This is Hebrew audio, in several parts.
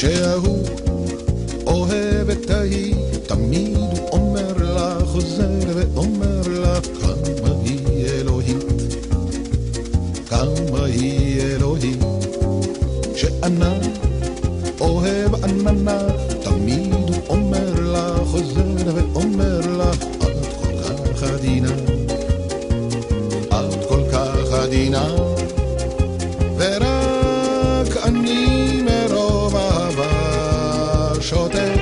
כשהוא אוהב את ההיא, תמיד הוא אומר לה, חוזר ואומר לה, כמה היא אלוהית, כמה היא אלוהית. כשענן אוהב עננה, תמיד הוא אומר לה, חוזר ואומר לה, את כל כך עדינה, את כל כך עדינה. ורק אני מרוב אהבה שותק,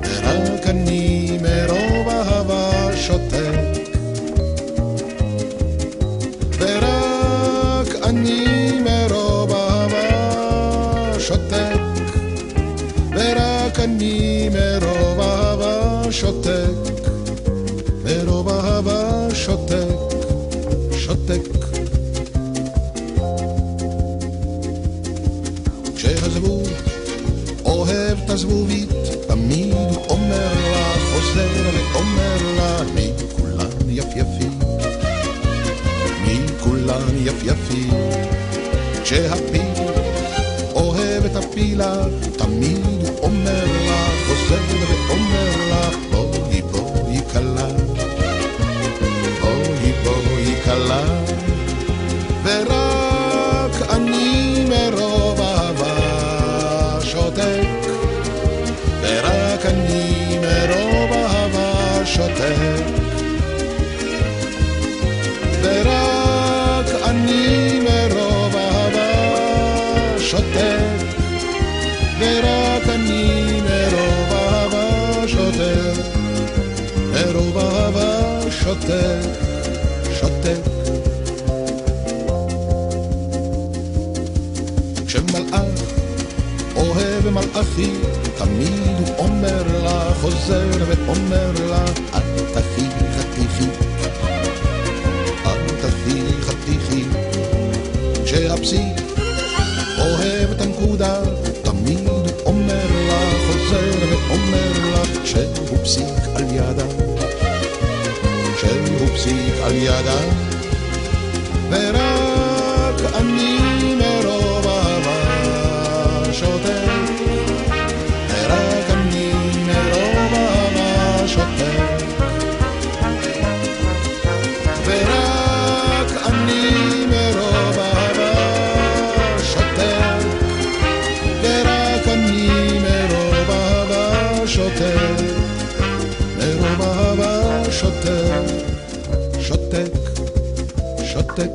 ורק אני מרוב אהבה שותק, ורק אני מרוב אהבה שותק, ורק אני מרוב אהבה שותק, מרוב אהבה שותק, שותק. כשהזבוב אוהב את הזבובית, תמיד הוא אומר לה, חוזר ואומר לה, מכולן יפייפים, מכולן יפייפים. כשהפיל אוהב את הפילה, תמיד הוא אומר לה, חוזר ואומר לה, בואי בואי קלה, בואי בואי קלה. ורק אני מרוב אהבה שותק, ורק אני מרוב אהבה שותק, ורק אני מרוב אהבה שותק, ורק אני מרוב אהבה שותק, מרוב אהבה שותק, שותק. כשמלאך אוהב מלאכית, תמיד הוא אומר לה, חוזר ואומר לה, אל תחי חתיכי, אל תחי חתיכי. כשהפסיק אוהב את הנקודה, תמיד הוא אומר לה, חוזר ואומר לה, שהוא פסיק על ידה, שהוא פסיק על ידה. ורק אני מרוב אהבה שותק, ורק אני מרוב אהבה שותק, ורק אני מרוב אהבה שותק, ורק אני מרוב אהבה שותק, מרוב אהבה שותק, שותק, שותק.